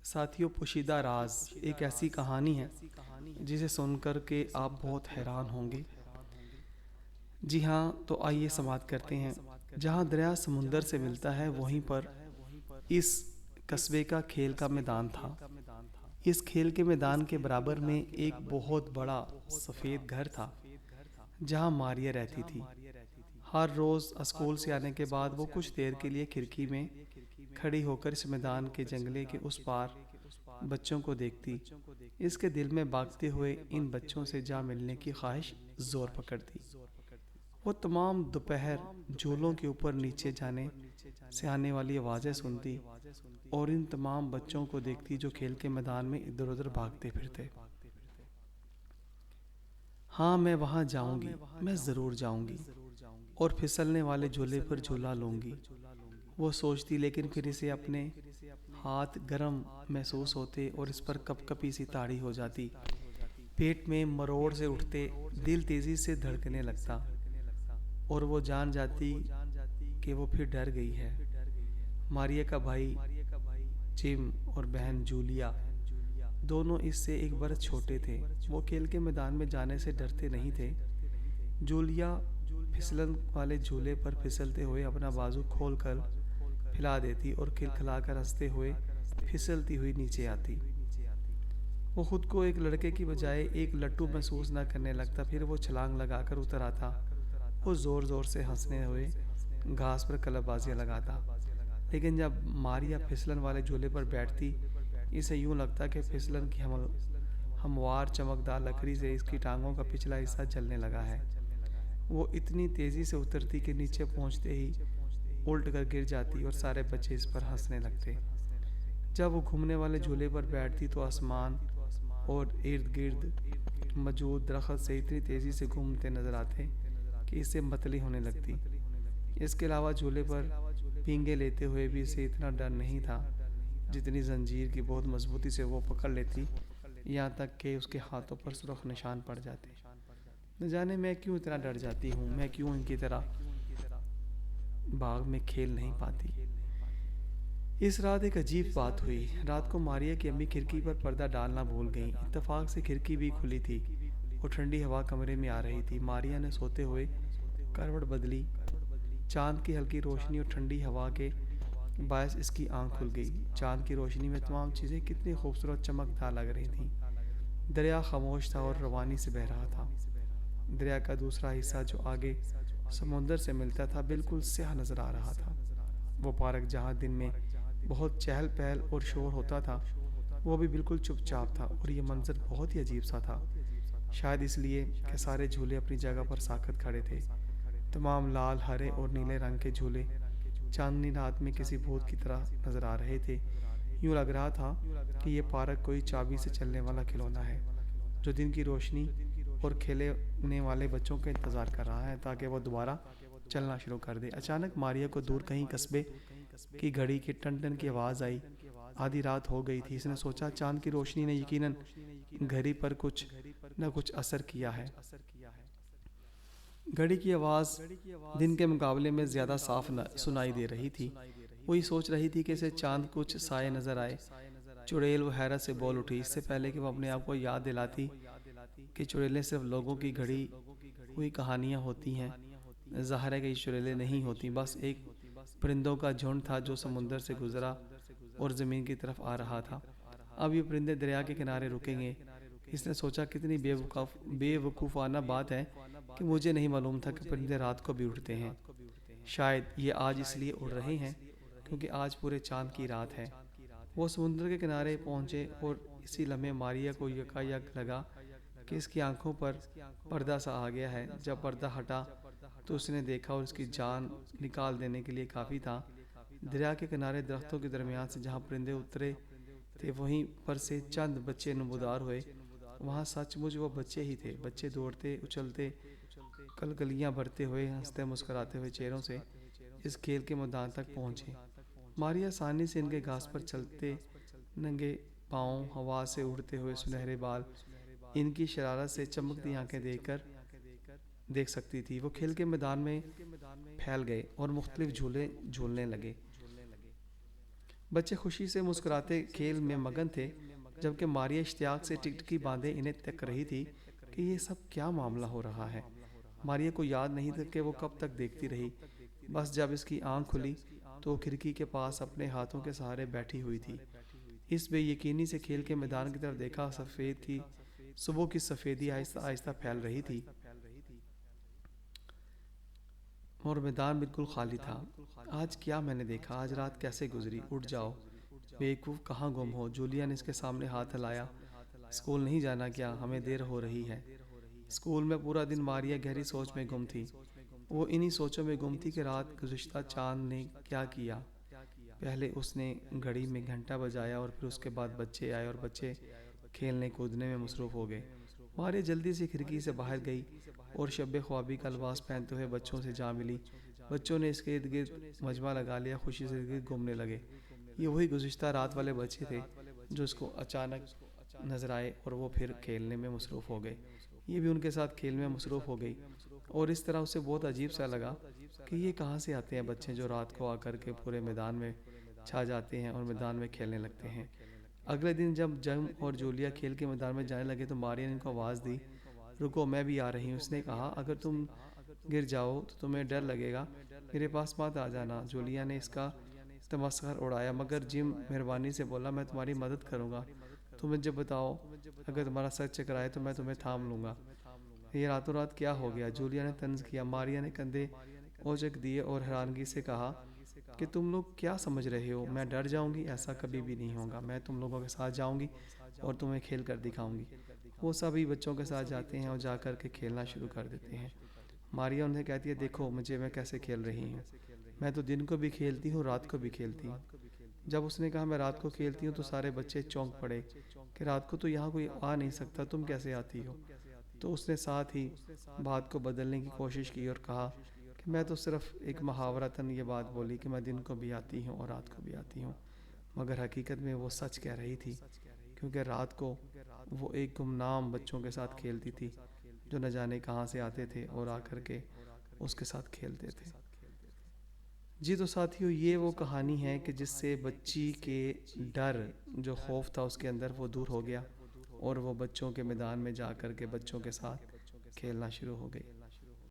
साथियों, पोशीदा राज एक ऐसी कहानी है जिसे सुनकर के आप बहुत हैरान होंगे। जी हाँ, तो आइए समाप्त करते हैं। जहाँ दरिया समुंदर से मिलता है वहीं पर इस कस्बे का खेल का मैदान था। इस खेल के मैदान के बराबर में एक बहुत बड़ा सफ़ेद घर था जहाँ मारिया रहती थी। हर रोज़ स्कूल से आने के बाद वो कुछ देर के लिए खिड़की में खड़ी होकर इस मैदान के जंगले के उस पार बच्चों को देखती। इसके दिल में भागते हुए इन बच्चों से जा मिलने की ख्वाहिश ज़ोर पकड़ती। वो तमाम दोपहर झूलों के ऊपर नीचे जाने से आने वाली आवाज़ें सुनती और इन तमाम बच्चों को देखती जो खेल के मैदान में इधर उधर भागते फिरते। हाँ, मैं वहाँ जाऊँगी, मैं ज़रूर जाऊँगी और फिसलने वाले झूले पर झूला लूँगी, वो सोचती। लेकिन फिर इसे अपने हाथ गर्म महसूस होते और इस पर कपकपी सी ताड़ी हो जाती। पेट में मरोड़ से उठते, दिल तेज़ी से धड़कने लगता और वो जान जाती कि वो फिर डर गई है। मारिया का भाई जिम और बहन जूलिया दोनों इससे एक बरस छोटे थे। वो खेल के मैदान में जाने से डरते नहीं थे। जूलिया फिसलन वाले झूले पर फिसलते हुए अपना बाजू खोलकर फैला देती और खिलखिलाकर हंसते हुए फिसलती हुई नीचे आती। वो खुद को एक लड़के की बजाय एक लट्टू महसूस न करने लगता। फिर वो छलांग लगाकर उतर आता। वो ज़ोर ज़ोर से हंसने हुए घास पर कलमबाजियाँ लगाता। लेकिन जब मारिया फिसलन वाले झूले पर बैठती, इसे यूं लगता कि फिसलन की हमवार चमकदार लकड़ी से इसकी टांगों का पिछला हिस्सा जलने लगा है। वो इतनी तेज़ी से उतरती कि नीचे पहुंचते ही उल्ट कर गिर जाती और सारे बच्चे इस पर हंसने लगते। जब वो घूमने वाले झूले पर बैठती तो आसमान और इर्द गिर्द मौजूद दरख्त से इतनी तेज़ी से घूमते नजर आते कि इससे मतली होने लगती। इसके अलावा झूले पर पींगे लेते हुए भी इसे इतना डर नहीं था जितनी जंजीर की बहुत मजबूती से वो पकड़ लेती, यहाँ तक कि उसके हाथों पर सुर्ख निशान पड़ जाते। न जाने मैं क्यों इतना डर जाती हूँ, मैं क्यों इनकी तरह बाग में खेल नहीं पाती। इस रात एक अजीब बात हुई। रात को मारिया की अम्मी खिड़की पर पर्दा डालना भूल गईं। इत्तेफाक से खिड़की भी खुली थी और ठंडी हवा कमरे में आ रही थी। मारिया ने सोते हुए करवट बदली। चांद की हल्की रोशनी और ठंडी हवा के बायस इसकी आंख खुल गई। चांद की रोशनी में तमाम चीज़ें कितनी खूबसूरत चमकदार लग रही थीं। दरिया खामोश था और रवानी से बह रहा था। दरिया का दूसरा हिस्सा जो आगे समुंदर से मिलता था बिल्कुल स्याह नजर आ रहा था। वो पार्क जहाँ दिन में बहुत चहल पहल और शोर होता था, वो भी बिल्कुल चुपचाप था और ये मंजर बहुत ही अजीब सा था। शायद इसलिए कि सारे झूले अपनी जगह पर साकत खड़े थे। तमाम लाल, हरे और नीले रंग के झूले चांदनी रात में किसी भूत की तरह नजर आ रहे थे। यूँ लग रहा था कि ये पार्क कोई चाबी से चलने वाला खिलौना है जो दिन की रोशनी और खेलने वाले बच्चों का इंतज़ार कर रहा है ताकि वो दोबारा चलना शुरू कर दे। अचानक मारिया को दूर कहीं कस्बे की घड़ी की टन टन की आवाज़ आई। आधी रात हो गई थी। इसने सोचा चांद की रोशनी ने यकीनन घड़ी पर कुछ न कुछ असर किया है। घड़ी की आवाज़ दिन के मुकाबले में ज़्यादा साफ सुनाई दे रही थी। वही सोच रही थी कि इसे चांद कुछ साए नज़र आए। चुड़ैल वो हैरत से बोल उठी। इससे पहले कि वो अपने आप को याद दिलाती कि चुड़ैलें सिर्फ लोगों की घड़ी हुई कहानियाँ होती हैं, ज़ाहिर है कि ये चुड़ैलें नहीं होती, बस एक परिंदों का झुंड था जो समुंदर से गुजरा और ज़मीन की तरफ आ रहा था। अब ये परिंदे दरिया के किनारे रुकेंगे। इसने सोचा कितनी बेवकूफ़ाना बात है कि मुझे नहीं मालूम था कि परिंदे रात को भी उड़ते हैं। शायद ये आज इसलिए उड़ रहे हैं क्योंकि आज पूरे चांद की रात है। वो समुद्र के किनारे पहुंचे और इसी लम्हे मारिया को यकायक लगा कि इसकी आंखों पर पर्दा सा आ गया है। जब पर्दा हटा तो उसने देखा और उसकी जान निकाल देने के लिए काफ़ी था। दरिया के किनारे दरख्तों के दरमियान से जहाँ परिंदे उतरे थे वहीं पर से चंद बच्चे नमूदार हुए। वहाँ सचमुच वो बच्चे ही थे। बच्चे दौड़ते, उछलते, कलकलियाँ भरते हुए, हंसते मुस्कुराते हुए चेहरों से इस खेल के मैदान तक पहुँचे। मारिया आसानी से इनके घास पर चलते नंगे पाँव, हवा से उड़ते हुए सुनहरे बाल, इनकी शरारत से चमकती आंखें देख सकती थी। वो खेल के मैदान में फैल गए और मुख्तलिफ झूले झूलने लगे। बच्चे खुशी से मुस्कुराते खेल में मगन थे, जबकि मारिया इश्तियाक से टिकटकी बांधे इन्हें तक रही थी कि ये सब क्या मामला हो रहा है। मारिया को याद नहीं था कि वो कब तक देखती रही। बस जब इसकी आंख खुली तो वो खिड़की के पास अपने हाथों के सहारे बैठी हुई थी। इस बेयकीनी से खेल के मैदान की तरफ देखा। सफ़ेद की सुबह की सफ़ेदी आहिस्ता आहिस्ता फैल रही थी और मैदान बिल्कुल खाली था। आज क्या मैंने देखा? आज रात कैसे गुजरी? उठ जाओ बेवकूफ़, कहाँ गुम हो? जूलिया ने इसके सामने हाथ हिलाया। स्कूल नहीं जाना क्या? हमें देर हो रही है। स्कूल में पूरा दिन मारिया गहरी सोच में गुम थी। वो इन्हीं सोचों में गुम थी कि रात गुज़िश्ता चांद ने क्या किया। पहले उसने घड़ी में घंटा बजाया और फिर उसके बाद बच्चे आए और बच्चे खेलने कूदने में मसरूफ़ हो गए। मारिया जल्दी से खिड़की से बाहर गई और शब ख्वाबी का लिबास पहनते हुए बच्चों से जा मिली। बच्चों ने इसके इर्द गिर्द मजमा लगा लिया, खुशी से इर्द गिर्द घूमने लगे। ये वही गुज़िश्ता रात वाले बच्चे थे जो इसको अचानक नज़र आए और वो फिर खेलने में मसरूफ़ हो गए। ये भी उनके साथ खेल में मसरूफ़ हो गई और इस तरह उसे बहुत अजीब सा लगा कि ये कहाँ से आते हैं बच्चे जो रात को आकर के पूरे मैदान में छा जाते हैं और मैदान में खेलने लगते हैं। अगले दिन जब जम और जूलिया खेल के मैदान में जाने लगे तो मारिया ने इनको आवाज़ दी, रुको मैं भी आ रही हूँ। उसने कहा, अगर तुम गिर जाओ तो तुम्हें डर लगेगा, मेरे पास मत आ जाना। जूलिया ने इसका तमस्खर उड़ाया, मगर जिम मेहरबानी से बोला, मैं तुम्हारी मदद करूँगा। तुम मुझे बताओ, अगर तुम्हारा सर चकराए तो मैं तुम्हें थाम लूँगा। ये रातों रात क्या हो गया? जूलिया ने तंज किया। मारिया ने कंधे ओचक दिए और हैरानगी से कहा कि तुम लोग क्या समझ रहे हो? मैं डर जाऊंगी? ऐसा कभी भी नहीं होगा। मैं तुम लोगों के साथ जाऊंगी और तुम्हें खेल कर दिखाऊंगी। वो सभी बच्चों के साथ जाते हैं और जाकर के खेलना शुरू कर देते हैं। मारिया उन्हें कहती है, देखो मुझे, मैं कैसे खेल रही हूँ। मैं तो दिन को भी खेलती हूँ, रात को भी खेलती हूँ। जब उसने कहा मैं रात को खेलती हूँ तो सारे बच्चे चौंक पड़े कि रात को तो यहाँ कोई आ नहीं सकता, तुम कैसे आती हो? तो उसने साथ ही बात को बदलने की कोशिश की और कहा कि मैं तो सिर्फ एक मुहावरतन ये बात बोली कि मैं दिन को भी आती हूँ और रात को भी आती हूँ। मगर हकीकत में वो सच कह रही थी, क्योंकि रात को वो एक गुमनाम बच्चों के साथ खेलती थी जो न जाने कहाँ से आते थे और आकर के उसके साथ खेलते थे। जी तो साथियों, ये वो कहानी है कि जिससे बच्ची के डर, जो खौफ था उसके अंदर, वो दूर हो गया और वो बच्चों के मैदान में जा कर के बच्चों के साथ खेलना शुरू हो गई।